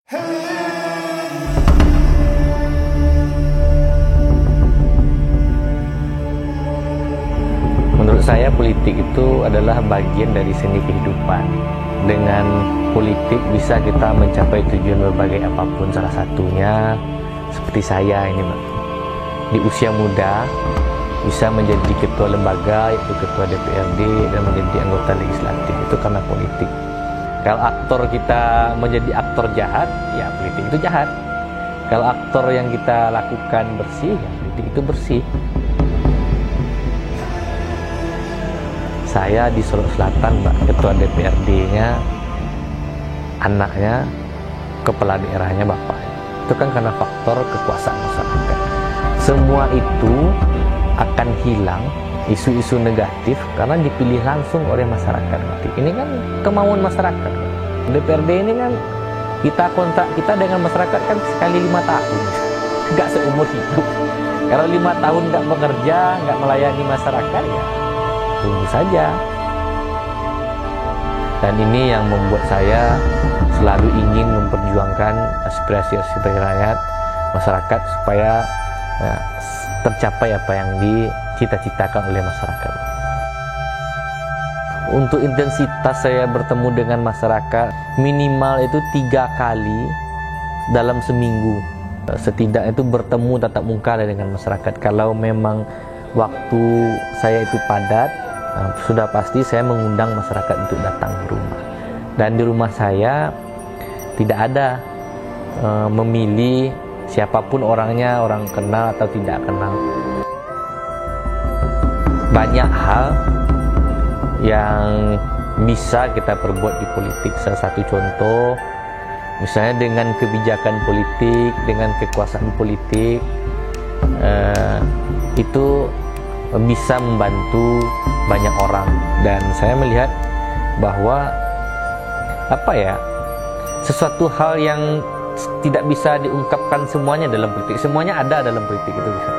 Menurut saya politik itu adalah bagian dari seni kehidupan. Dengan politik bisa kita mencapai tujuan berbagai apapun, salah satunya seperti saya ini, Pak. Di usia muda bisa menjadi ketua lembaga, yaitu ketua DPRD, dan menjadi anggota legislatif. Itu karena politik. Kalau aktor kita menjadi aktor jahat, ya politik itu jahat. Kalau aktor yang kita lakukan bersih, ya politik itu bersih. Saya di Solo Selatan, Mbak, ketua DPRD-nya, anaknya, kepala daerahnya bapaknya. Itu kan karena faktor kekuasaan masyarakat. Semua itu akan hilang, isu-isu negatif, karena dipilih langsung oleh masyarakat. Ini kan kemauan masyarakat. DPRD ini kan kontrak kita dengan masyarakat kan sekali 5 tahun, nggak seumur hidup. Kalau 5 tahun nggak bekerja, nggak melayani masyarakat, ya tunggu saja. Dan ini yang membuat saya selalu ingin memperjuangkan aspirasi-aspirasi rakyat, masyarakat, supaya tercapai apa yang dicita-citakan oleh masyarakat. Untuk intensitas saya bertemu dengan masyarakat, minimal itu 3 kali dalam seminggu. Setidaknya itu bertemu tatap muka dengan masyarakat. Kalau memang waktu saya itu padat, sudah pasti saya mengundang masyarakat untuk datang ke rumah. Dan di rumah saya tidak ada memilih siapapun orangnya, orang kenal atau tidak kenal. Banyak hal yang bisa kita perbuat di politik. Salah satu contoh, misalnya dengan kebijakan politik, dengan kekuasaan politik, itu bisa membantu banyak orang. Dan saya melihat bahwa sesuatu hal yang tidak bisa diungkapkan semuanya dalam politik, semuanya ada dalam politik itu bisa.